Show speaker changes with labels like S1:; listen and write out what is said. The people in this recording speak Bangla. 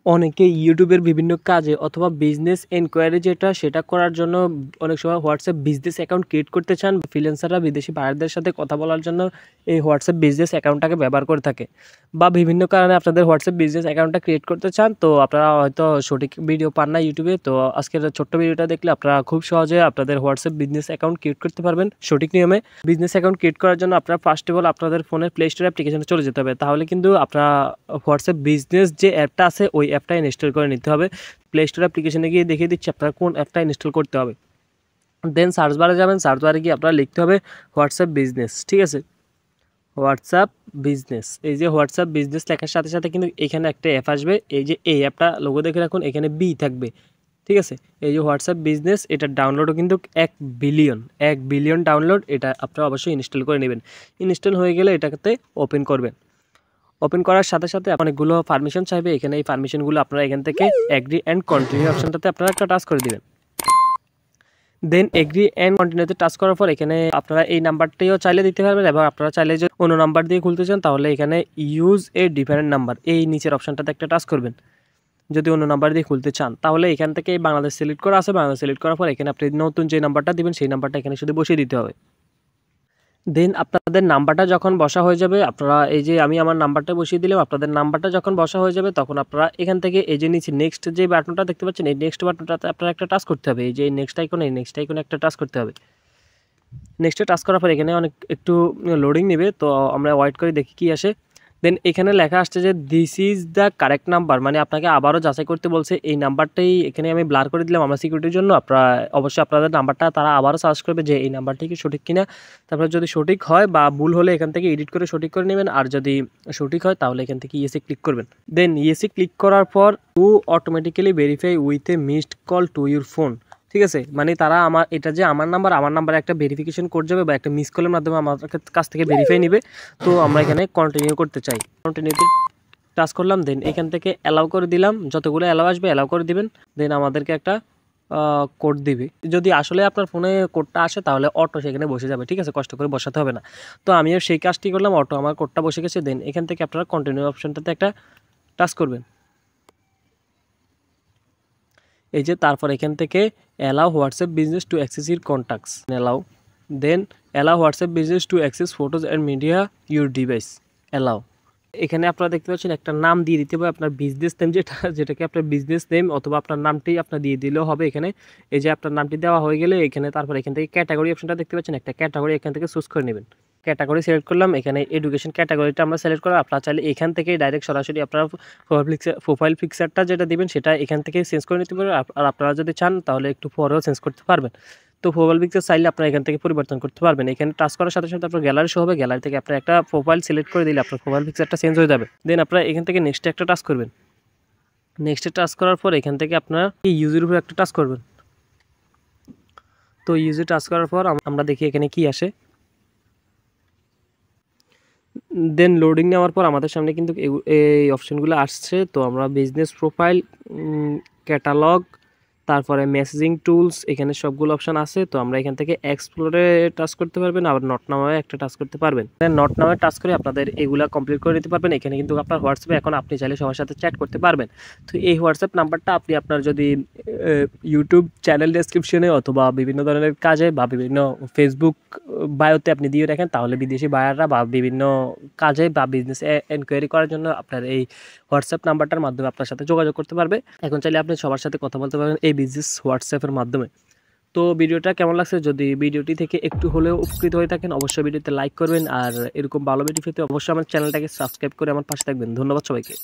S1: অনেকে ইউটিউবের বিভিন্ন কাজে অথবা বিজনেস এনকোয়ারি সেটা করার জন্য অনেক সময় হোয়াটসঅ্যাপ বিজনেস অ্যাকাউন্ট ক্রিয়েট করতে চান। ফ্রিল্যান্সাররা বিদেশি বায়ারদের সাথে কথা বলার জন্য এই হোয়াটসঅ্যাপ বিজনেস অ্যাকাউন্টটাকে ব্যবহার করে থাকে, বা বিভিন্ন কারণে আপনাদের হোয়াটসঅ্যাপ বিজনেস অ্যাকাউন্টটা ক্রিয়েট করতে চান, তো আপনারা হয়তো সঠিক ভিডিও পান না ইউটিউবে। তো আজকের ছোট্ট ভিডিওটা দেখলে আপনারা খুব সহজে আপনাদের হোয়াটসঅ্যাপ বিজনেস অ্যাকাউন্ট ক্রিয়েট করতে পারবেন সঠিক নিয়মে। বিজনেস অ্যাকাউন্ট ক্রিয়েট করার জন্য আপনারা ফার্স্ট অফ অল আপনাদের ফোনের প্লে স্টোর অ্যাপ্লিকেশনে চলে যেতে হবে। তাহলে কিন্তু আপনারা হোয়াটসঅ্যাপ বিজনেস যে অ্যাপটা আছে ওই অ্যাপটা ইনস্টল করে নিতে হবে। প্লে স্টোর অ্যাপ্লিকেশনে গিয়ে দেখিয়ে দিচ্ছি আপনারা কোন অ্যাপটা ইনস্টল করতে হবে। দেন সার্চ বারে যাবেন, সার্চ বারে গিয়ে আপনারা লিখতে হবে হোয়াটসঅ্যাপ বিজনেস। ঠিক আছে, হোয়াটসঅ্যাপ বিজনেস। এই যে হোয়াটসঅ্যাপ বিজনেস লেখার সাথে সাথে কিন্তু এখানে একটা অ্যাপ আসবে। এই যে এই অ্যাপটা লোগো দেখে রাখুন, এখানে বি থাকবে। ঠিক আছে, এই যে হোয়াটসঅ্যাপ বিজনেস, এটার ডাউনলোডও কিন্তু 1 বিলিয়ন ডাউনলোড। এটা আপনারা অবশ্যই ইনস্টল করে নেবেন। ইনস্টল হয়ে গেলে এটাতে ওপেন করবেন। ওপেন করার সাথে সাথে অনেকগুলো পারমিশন চাইবে। এখানে এই পারমিশনগুলো আপনারা এখান থেকে এগ্রি অ্যান্ড কন্টিনিউ অপশনটাতে আপনারা একটা টাচ করে দিবেন। দেন এগ্রি অ্যান্ড কন্টিনিউতে টাচ করার পর এখানে আপনারা এই নাম্বারটিও চাইলে দিতে পারবেন, এবং আপনারা চাইলে যে অন্য নাম্বার দিয়ে খুলতে চান তাহলে এখানে ইউজ এ ডিফারেন্ট নাম্বার, এই নিচের অপশনটাতে একটা টাচ করবেন। যদি অন্য নাম্বার দিয়ে খুলতে চান তাহলে এখান থেকে বাংলাদেশ সিলেক্ট করা আছে, বাংলাদেশ সিলেক্ট করার পর এখানে আপনি নতুন যে নাম্বারটা দিবেন সেই নাম্বারটা এখানে শুধু বসিয়ে দিতে হবে। দেন আপনাদের নাম্বারটা যখন বসা হয়ে যাবে, আপনারা এই যে আমি আমার নাম্বারটা বসিয়ে দিলাম, আপনাদের নাম্বারটা যখন বসা হয়ে যাবে তখন আপনারা এখান থেকে এই যে নিচে নেক্সট যে বাটনটা দেখতে পাচ্ছেন, এই নেক্সট বাটনটাতে আপনারা একটা টাচ করতে হবে। এই যে নেক্সট আইকনে, এই নেক্সট আইকনে একটা টাচ করতে হবে। নেক্সটে টাচ করার পর এখানে একটু লোডিং নেবে, তো আমরা ওয়েট করে দেখি কি আসে। দেন এখানে লেখা আসছে যে this is the correct number, মানে আপনাকে আবারও যাচাই করতে বলছে। এই নাম্বারটাই এখানে আমি ব্লার করে দিলাম আমার সিকিউরিটির জন্য। আপনারা অবশ্যই আপনাদের নাম্বারটা তারা আবারও সার্চ করবে যে এই নাম্বারটি কি সঠিক কিনা। তারপর যদি সঠিক হয় বা ভুল হলে এখান থেকে এডিট করে সঠিক করে নেবেন, আর যদি সঠিক হয় তাহলে এখান থেকে ইয়েসে ক্লিক করবেন। দেন ইয়েসে ক্লিক করার পর to automatically verify with a missed call to your phone. ঠিক আছে, মানে তারা এটা যে আমার নাম্বারে একটা ভেরিফিকেশন কোড যাবে বা একটা মিস কলের মাধ্যমে আমার কাছ থেকে ভেরিফাই নেবে। তো আমরা এখানে কন্টিনিউ করতে চাই, কন্টিনিউতে টাচ করলাম। দেন এখান থেকে অ্যালাউ করে দিলাম, যতগুলো অ্যালাউ আসবে অ্যালাউ করে দিবেন। দেন আমাদেরকে একটা কোড দিবে। যদি আসলে আপনার ফোনে কোডটা আসে তাহলে অটো সেখানে বসে যাবে। ঠিক আছে, কষ্ট করে বসাতে হবে না। তো আমিও সেই কাজটি করলাম, অটো আমার কোডটা বসে গেছে। দেন এখান থেকে আপনারা কন্টিনিউ অপশনটাতে একটা টাচ করবেন। এই যে তারপর এখান থেকে allow WhatsApp business to access your contacts, allow. Then allow WhatsApp business to access photos and media your device, allow. এখানে আপনারা দেখতে পাচ্ছেন একটা নাম দিয়ে দিতে হবে আপনার বিজনেস নেম, যেটাকে আপনার বিজনেস নেম অথবা আপনার নামটি আপনার দিয়ে দিলেও হবে। এখানে এই যে আপনার নামটি দেওয়া হয়ে গেলে এখানে তারপর এখান থেকে ক্যাটাগরি অপশনটা দেখতে পাচ্ছেন, একটা ক্যাটাগরি এখান থেকে চুজ করে নেবেন। ক্যাটাগরি সিলেক্ট করলাম, এখানে এডুকেশন ক্যাটাগরিটা আমরা সিলেক্ট করলাম। আপনারা চাইলে এখান থেকে ডাইরেক্ট সরাসরি আপনারা প্রোফাইল পিকচারটা যেটা দিবেন সেটা এখান থেকে চেঞ্জ করে নিতে পারবেন। আর আপনারা যদি চান তাহলে একটু পরেও চেঞ্জ করতে পারবেন। তো প্রোফাইল পিকচার চাইলে আপনারা এখান থেকে পরিবর্তন করতে পারবেন। এখানে টাচ করার সাথে সাথে আপনার গ্যালারি শো হবে, গ্যালারি থেকে আপনার একটা প্রোফাইল সিলেক্ট করে দিলে আপনার প্রোফাইল পিকচারটা চেঞ্জ হয়ে যাবে। দেন আপনারা এখান থেকে নেক্সটে একটা টাচ করবেন। নেক্সটে টাচ করার পর এখান থেকে আপনারা ইউজের উপর একটা টাচ করবেন। তো ইউজে টাচ করার পর আমরা দেখি এখানে কি আসে। দেন লোডিং নেওয়ার পর আমাদের সামনে কিন্তু এই অপশনগুলো আসছে। তো আমরা বিজনেস প্রোফাইল, ক্যাটালগ, তারপরে মেসেজিং টুলস, এখানে সবগুলো অপশন আছে। তো আমরা এখান থেকে এক্সপ্লোরে টাচ করতে পারবেন, আবার নট নামে একটা টাচ করতে পারবেন। নট নামে টাচ করে আপনাদের এগুলা কমপ্লিট করে নিতে পারবেন। এখানে কিন্তু আপনার হোয়াটসঅ্যাপে এখন আপনি চাইলে সবার সাথে চ্যাট করতে পারবেন। তো এই হোয়াটসঅ্যাপ নাম্বারটা আপনি আপনার যদি ইউটিউব চ্যানেল ডেসক্রিপশনে অথবা বিভিন্ন ধরনের কাজে বা বিভিন্ন ফেসবুক বায়োতে আপনি দিয়ে রাখেন, তাহলে বিদেশি বায়াররা বা বিভিন্ন কাজে বা বিজনেস এনকোয়ারি করার জন্য আপনার এই হোয়াটসঅ্যাপ নাম্বারটার মাধ্যমে আপনার সাথে যোগাযোগ করতে পারবে। এখন চাইলে আপনি সবার সাথে কথা বলতে পারবেন এই বিজনেস হোয়াটসঅ্যাপের মাধ্যমে। তো ভিডিওটা কেমন লাগছে, যদি ভিডিওটি থেকে একটু হলেও উপকৃত হয়ে থাকেন অবশ্যই ভিডিওতে লাইক করবেন, আর এরকম ভালো ভিডিও পেতে অবশ্যই আমার চ্যানেলটাকে সাবস্ক্রাইব করে আমার পাশে থাকবেন। ধন্যবাদ সবাইকে।